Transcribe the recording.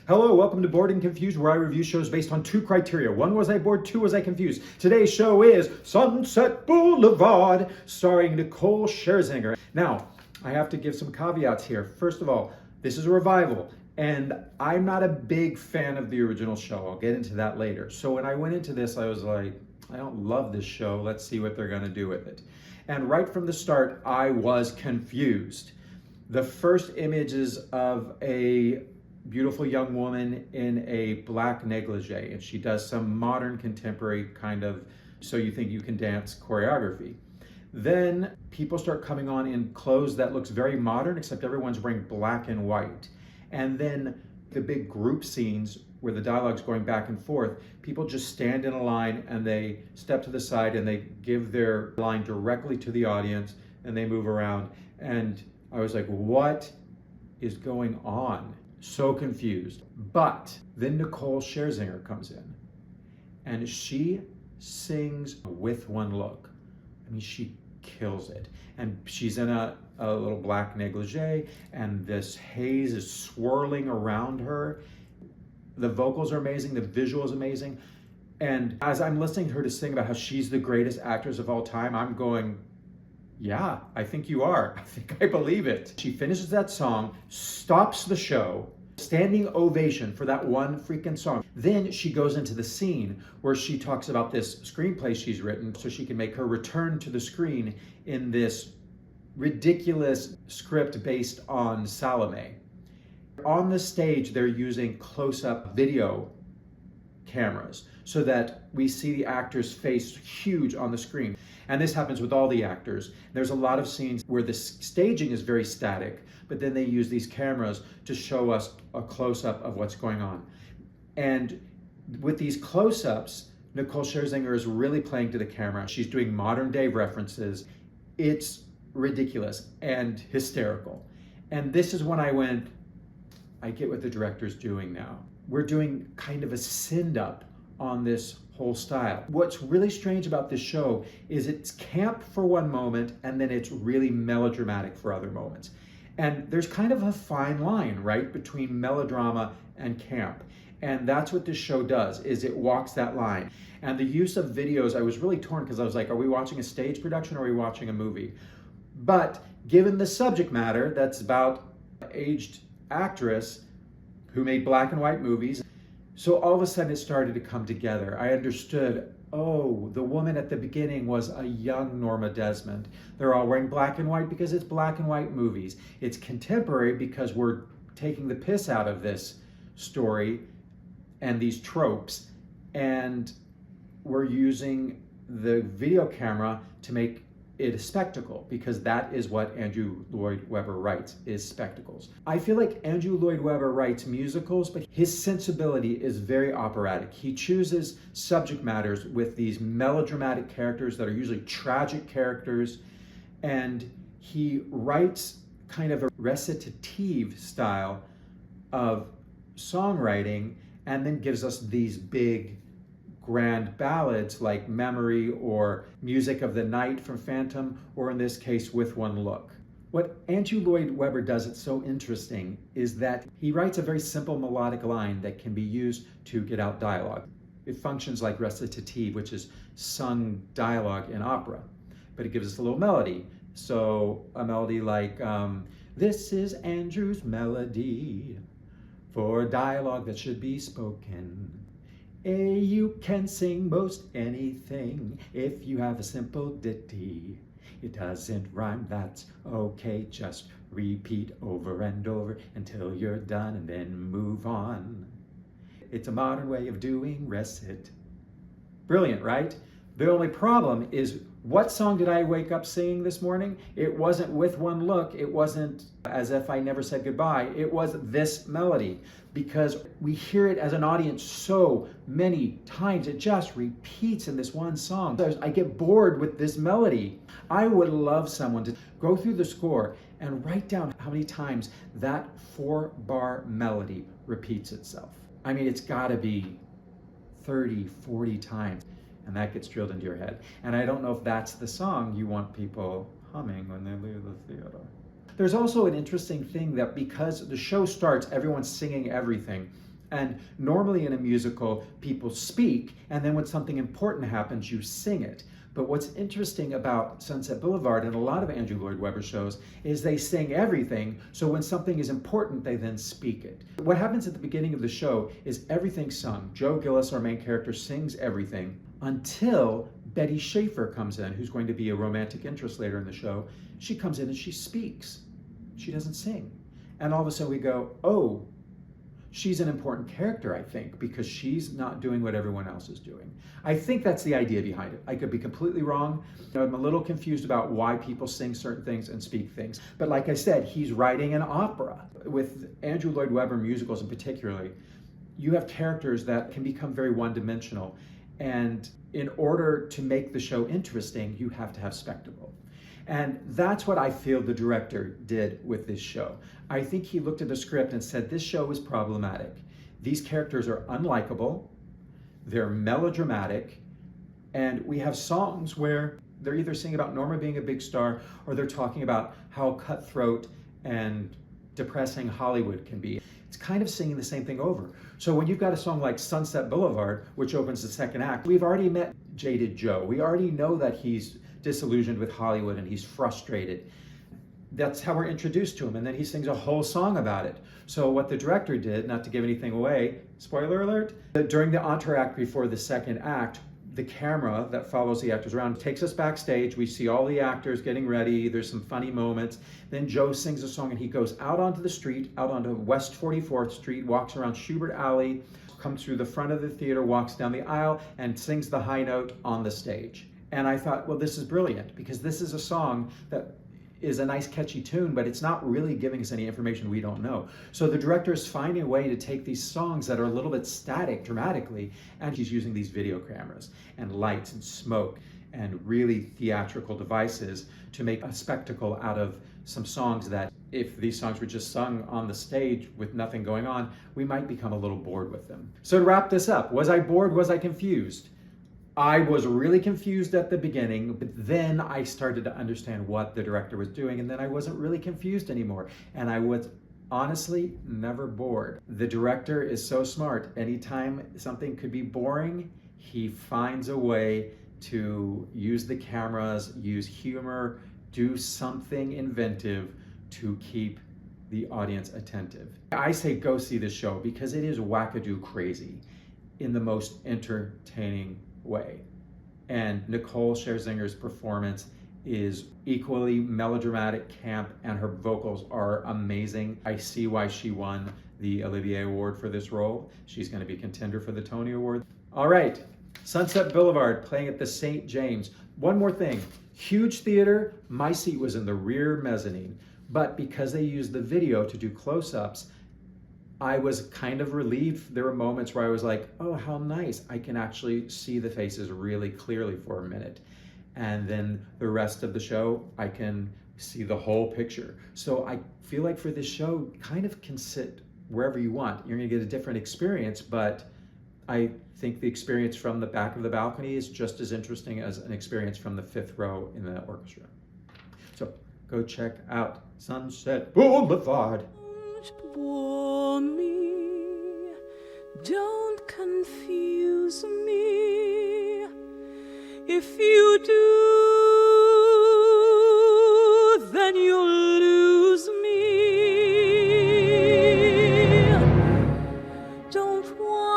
Hello, welcome to Bored and Confused, where I review shows based on two criteria. One, was I bored? Two, was I confused? Today's show is Sunset Boulevard, starring Nicole Scherzinger. Now, I have to give some caveats here. First of all, this is a revival, and I'm not a big fan of the original show. I'll get into that later. So when I went into this, I was like, I don't love this show. Let's see what they're gonna do with it. And right from the start, I was confused. The first images of a beautiful young woman in a black negligee, and she does some modern contemporary kind of so you think you can dance choreography. Then people start coming on in clothes that looks very modern, except everyone's wearing black and white. And then the big group scenes where the dialogue's going back and forth, people just stand in a line and they step to the side and they give their line directly to the audience and they move around. And I was like, what is going on? So confused. But then Nicole Scherzinger comes in and she sings with one look. I mean, she kills it. And she's in a little black negligee and this haze is swirling around her. The vocals are amazing, the visual is amazing. And as I'm listening to her to sing about how she's the greatest actress of all time, I'm going, yeah, I think you are. I think I believe it. She finishes that song, stops the show, standing ovation for that one freaking song. Then she goes into the scene where she talks about this screenplay she's written so she can make her return to the screen in this ridiculous script based on Salome. On the stage, they're using close-up video cameras so that we see the actor's face huge on the screen. And this happens with all the actors. There's a lot of scenes where the staging is very static, but then they use these cameras to show us a close-up of what's going on. And with these close-ups, Nicole Scherzinger is really playing to the camera. She's doing modern-day references. It's ridiculous and hysterical. And this is when I went, I get what the director's doing now. We're doing kind of a send-up on this whole style. What's really strange about this show is it's camp for one moment and then it's really melodramatic for other moments. And there's kind of a fine line, right, between melodrama and camp. And that's what this show does, is it walks that line. And the use of videos, I was really torn because I was like, are we watching a stage production or are we watching a movie? But given the subject matter, that's about an aged actress who made black and white movies, so all of a sudden it started to come together. I understood, oh, the woman at the beginning was a young Norma Desmond. They're all wearing black and white because it's black and white movies. It's contemporary because we're taking the piss out of this story and these tropes, and we're using the video camera to make it a spectacle, because that is what Andrew Lloyd Webber writes, is spectacles. I feel like Andrew Lloyd Webber writes musicals, but his sensibility is very operatic. He chooses subject matters with these melodramatic characters that are usually tragic characters, and he writes kind of a recitative style of songwriting and then gives us these big grand ballads like Memory or Music of the Night from Phantom, or in this case, With One Look. What Andrew Lloyd Webber does that's so interesting is that he writes a very simple melodic line that can be used to get out dialogue. It functions like recitative, which is sung dialogue in opera, but it gives us a little melody. So a melody like, this is Andrew's melody for dialogue that should be spoken. You can sing most anything if you have a simple ditty. It doesn't rhyme, that's okay. Just repeat over and over until you're done and then move on. It's a modern way of doing recit. Brilliant, right? The only problem is, what song did I wake up singing this morning? It wasn't With One Look. It wasn't As If I Never Said Goodbye. It was this melody, because we hear it as an audience so many times. It just repeats in this one song. I get bored with this melody. I would love someone to go through the score and write down how many times that 4-bar melody repeats itself. I mean, it's gotta be 30, 40 times. And that gets drilled into your head. And I don't know if that's the song you want people humming when they leave the theater. There's also an interesting thing that because the show starts, everyone's singing everything. And normally in a musical, people speak, and then when something important happens, you sing it. But what's interesting about Sunset Boulevard and a lot of Andrew Lloyd Webber shows is they sing everything, so when something is important, they then speak it. What happens at the beginning of the show is everything's sung. Joe Gillis, our main character, sings everything until Betty Schaefer comes in, who's going to be a romantic interest later in the show. She comes in and she speaks. She doesn't sing. And all of a sudden we go, oh, she's an important character, I think, because she's not doing what everyone else is doing. I think that's the idea behind it. I could be completely wrong. I'm a little confused about why people sing certain things and speak things. But like I said, he's writing an opera. With Andrew Lloyd Webber musicals in particular, you have characters that can become very one-dimensional. And in order to make the show interesting, you have to have spectacle. And that's what I feel the director did with this show. I think he looked at the script and said, this show is problematic. These characters are unlikable, they're melodramatic, and we have songs where they're either singing about Norma being a big star or they're talking about how cutthroat and depressing Hollywood can be. It's kind of singing the same thing over. So when you've got a song like Sunset Boulevard, which opens the second act, we've already met Jaded Joe. We already know that he's disillusioned with Hollywood and he's frustrated. That's how we're introduced to him, and then he sings a whole song about it. So what the director did, not to give anything away, spoiler alert, during the entr'acte before the second act, the camera that follows the actors around takes us backstage. We see all the actors getting ready. There's some funny moments. Then Joe sings a song and he goes out onto the street, out onto West 44th Street, walks around Schubert Alley, comes through the front of the theater, walks down the aisle, and sings the high note on the stage. And I thought, well, this is brilliant, because this is a song that is a nice catchy tune, but it's not really giving us any information we don't know. So the director is finding a way to take these songs that are a little bit static dramatically, and he's using these video cameras and lights and smoke and really theatrical devices to make a spectacle out of some songs that, if these songs were just sung on the stage with nothing going on, we might become a little bored with them. So to wrap this up, was I bored? Was I confused? I was really confused at the beginning, but then I started to understand what the director was doing, and then I wasn't really confused anymore. And I was honestly never bored. The director is so smart. Anytime something could be boring, he finds a way to use the cameras, use humor, do something inventive to keep the audience attentive. I say go see this show because it is wackadoo crazy in the most entertaining way. And Nicole Scherzinger's performance is equally melodramatic, camp, and her vocals are amazing. I see why she won the Olivier Award for this role. She's going to be a contender for the Tony Award. All right, Sunset Boulevard, playing at the St. James. One more thing, huge theater. My seat was in the rear mezzanine, but because they used the video to do close-ups, I was kind of relieved. There were moments where I was like, oh, how nice. I can actually see the faces really clearly for a minute. And then the rest of the show, I can see the whole picture. So I feel like for this show, kind of can sit wherever you want. You're gonna get a different experience, but I think the experience from the back of the balcony is just as interesting as an experience from the fifth row in the orchestra. So go check out Sunset Boulevard. Don't confuse me. If you do, then you'll lose me. Don't want